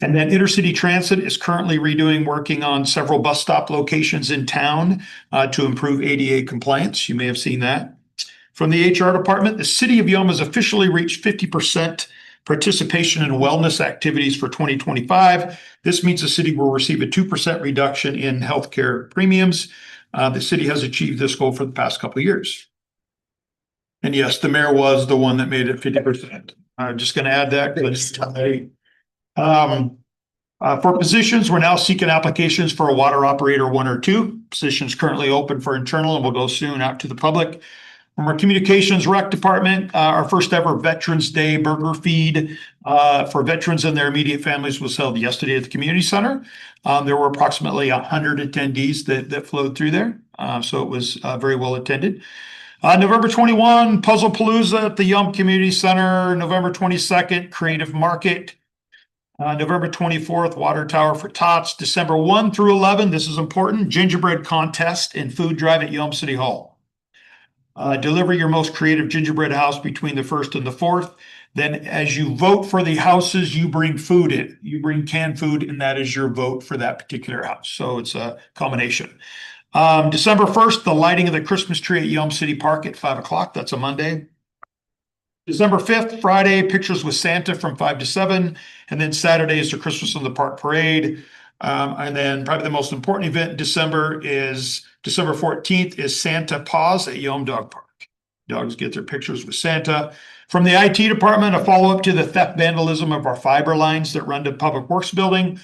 And then Intercity Transit is currently working on several bus stop locations in town to improve ADA compliance. You may have seen that. From the HR department, the city of Yelm has officially reached 50% participation in wellness activities for 2025. This means the city will receive a 2% reduction in healthcare premiums. The city has achieved this goal for the past couple of years. And yes, the mayor was the one that made it 50%. I'm just going to add that. For positions, we're now seeking applications for a water operator 1 or 2. Positions currently open for internal and will go soon out to the public. From our communications rec department, our first ever Veterans Day burger feed for veterans and their immediate families was held yesterday at the community center. There were approximately 100 attendees that flowed through there. So it was very well attended. November 21, Puzzle Palooza at the Yelm Community Center. November 22nd, Creative Market. November 24th, Water Tower for Tots. December 1 through 11, this is important, gingerbread contest and food drive at Yelm City Hall. Deliver your most creative gingerbread house between the 1st and the 4th. Then as you vote for the houses, you bring food in. You bring canned food, and that is your vote for that particular house. So it's a combination. December 1st, the lighting of the Christmas tree at Yelm City Park at 5 o'clock. That's a Monday. December 5th, Friday, Pictures with Santa from 5 to 7. And then Saturday is the Christmas in the Park Parade. And then probably the most important event in December is December 14th is Santa Paws at Yelm Dog Park. Dogs get their pictures with Santa. From the IT department, a follow-up to the theft vandalism of our fiber lines that run to Public Works Building.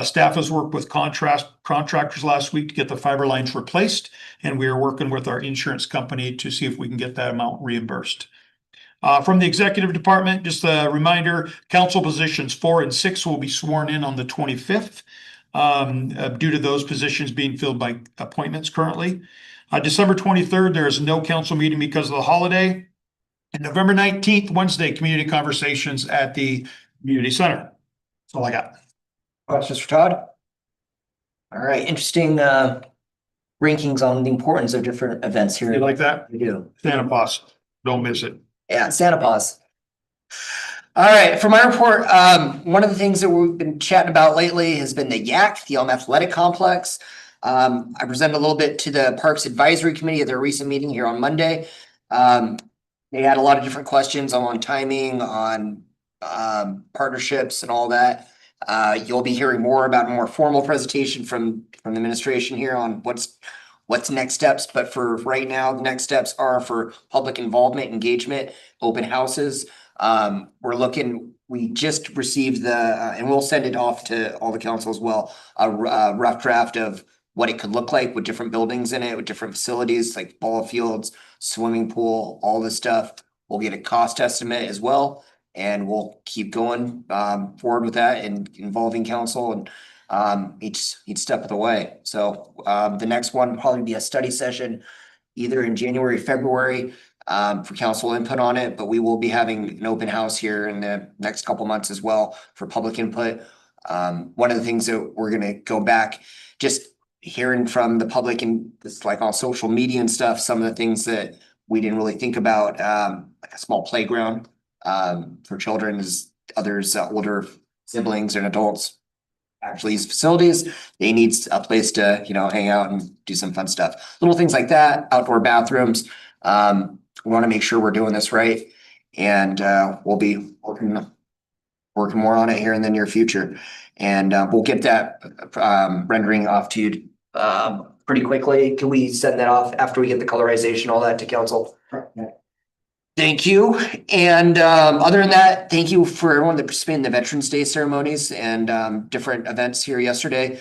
Staff has worked with contractors last week to get the fiber lines replaced. And we are working with our insurance company to see if we can get that amount reimbursed. From the executive department, just a reminder, council positions 4 and 6 will be sworn in on the 25th due to those positions being filled by appointments currently. December 23rd, there is no council meeting because of the holiday. And November 19th, Wednesday, community conversations at the community center. That's all I got. Questions for Todd? All right, interesting rankings on the importance of different events here. You like that? We do. Santa Paws, don't miss it. Yeah, Santa Paws. All right, for my report, one of the things that we've been chatting about lately has been the YAC, the Yelm Athletic Complex. I presented a little bit to the Parks Advisory Committee at their recent meeting here on Monday. They had a lot of different questions on timing, on partnerships and all that. You'll be hearing more about a more formal presentation from the administration here on what's next steps, but for right now, the next steps are for public involvement, engagement, open houses. We just received and we'll send it off to all the council as well, a rough draft of what it could look like with different buildings in it, with different facilities like ball fields, swimming pool, all this stuff. We'll get a cost estimate as well, and we'll keep going forward with that and involving council and each step of the way. So the next one will probably be a study session either in January, February for council input on it, but we will be having an open house here in the next couple months as well for public input. One of the things that we're going to go back, just hearing from the public and this like on social media and stuff, some of the things that we didn't really think about, like a small playground for children as others, older siblings and adults. Actually, these facilities, they need a place to, hang out and do some fun stuff. Little things like that, outdoor bathrooms. We want to make sure we're doing this right. And we'll be working more on it here in the near future. And we'll get that rendering off to you pretty quickly. Can we send that off after we get the colorization, all that to council? Thank you. And other than that, thank you for everyone that participated in the Veterans Day ceremonies and different events here yesterday.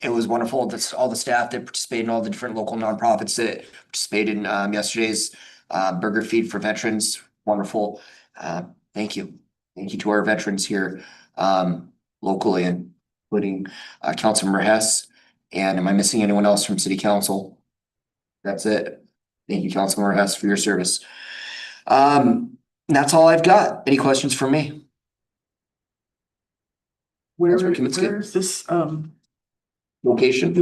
It was wonderful. That's all the staff that participated in all the different local nonprofits that participated in yesterday's burger feed for veterans. Wonderful. Thank you. Thank you to our veterans here locally, including Councilmember Hess. And am I missing anyone else from City Council? That's it. Thank you, Councilmember Hess, for your service. That's all I've got. Any questions for me? Where is this? Location?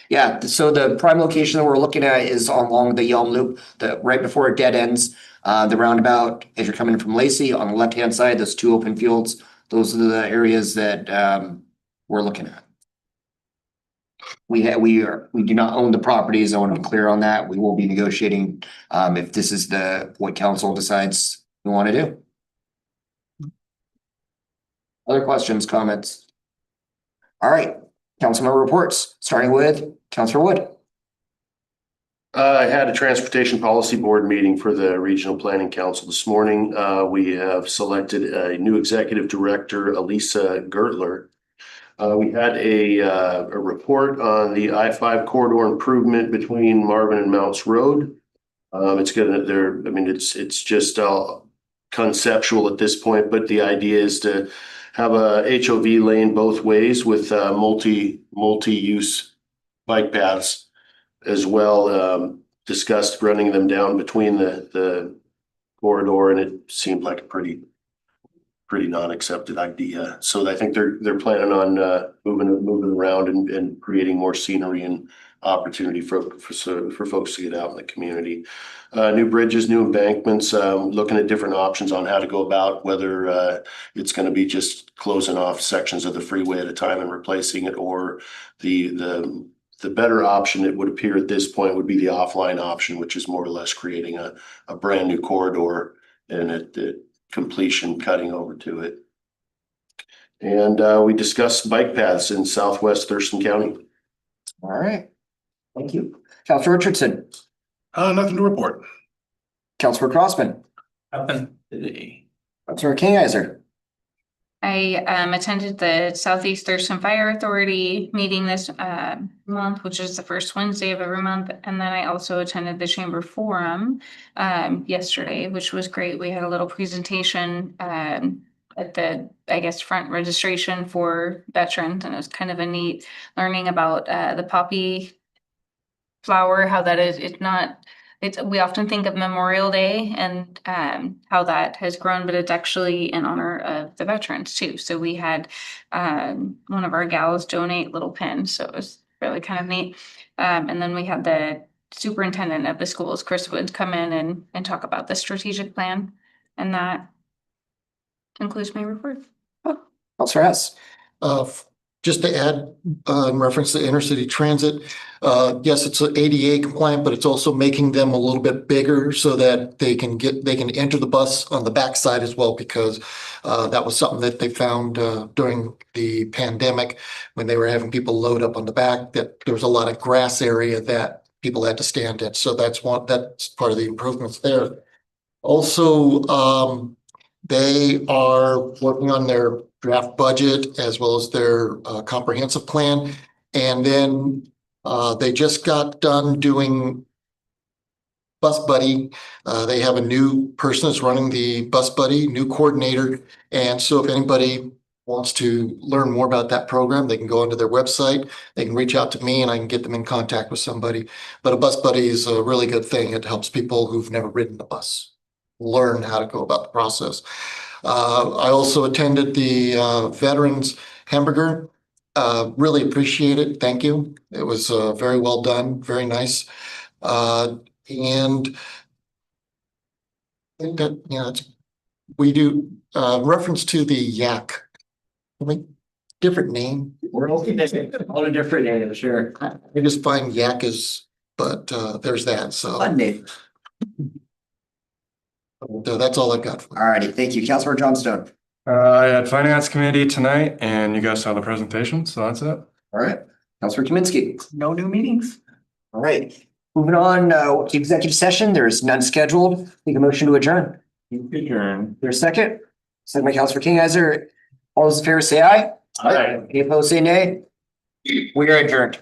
Yeah, so the prime location that we're looking at is along the Yelm Loop, right before it dead ends. The roundabout, as you're coming from Lacey, on the left-hand side, those 2 open fields, those are the areas that we're looking at. We do not own the properties. I want to be clear on that. We will be negotiating if this is what council decides we want to do. Other questions, comments? All right, council member reports, starting with Councilor Wood. I had a transportation policy board meeting for the Regional Planning Council this morning. We have selected a new executive director, Elisa Gertler. We had a report on the I-5 corridor improvement between Marvin and Mounts Road. It's it's just conceptual at this point, but the idea is to have a HOV lane both ways with multi-use bike paths as well. Discussed running them down between the corridor, and it seemed like a pretty non-accepted idea. So I think they're planning on moving around and creating more scenery and opportunity for folks to get out in the community. New bridges, new embankments, looking at different options on how to go about whether it's going to be just closing off sections of the freeway at a time and replacing it, or the better option, it would appear at this point, would be the offline option, which is more or less creating a brand new corridor and at the completion cutting over to it. And we discussed bike paths in Southwest Thurston County. All right. Thank you. Counselor Richardson. Nothing to report. Counselor Crossman. Nothing today. Counselor Kingizer. I attended the Southeast Thurston Fire Authority meeting this month, which is the first Wednesday of every month. And then I also attended the Chamber Forum yesterday, which was great. We had a little presentation at the, I guess, front registration for veterans, and it was kind of a neat learning about the poppy flower, how that is, we often think of Memorial Day and how that has grown, but it's actually in honor of the veterans too. So we had one of our gals donate little pins, so it was really kind of neat. And then we had the superintendent of the schools, Chris Wood, come in and talk about the strategic plan, and that concludes my report. Counselor Hess. Just to add, in reference to intercity transit, yes, it's ADA compliant, but it's also making them a little bit bigger so that they can enter the bus on the backside as well, because that was something that they found during the pandemic when they were having people load up on the back, that there was a lot of grass area that people had to stand in. So that's part of the improvements there. Also, they are working on their draft budget as well as their comprehensive plan. And then they just got done doing Bus Buddy. They have a new person that's running the Bus Buddy, new coordinator. And so if anybody wants to learn more about that program, they can go onto their website. They can reach out to me and I can get them in contact with somebody. But a Bus Buddy is a really good thing. It helps people who've never ridden the bus learn how to go about the process. I also attended the Veterans Hamburger. Really appreciate it. Thank you. It was very well done, very nice. And I think that, we do reference to the yak. Different name. We're all a different name, sure. I just find yak is, but there's that. So Fun name. That's all I've got. All righty. Thank you. Counselor Johnstone. I had finance committee tonight and you guys saw the presentation, so that's it. All right. Counselor Kaminsky. No new meetings. All right. Moving on to executive session. There's none scheduled. Take a motion to adjourn. Adjourn. There's a second. Second by Counselor Kingizer. All those in favor say aye. Aye. Any opposed say nay. We are adjourned.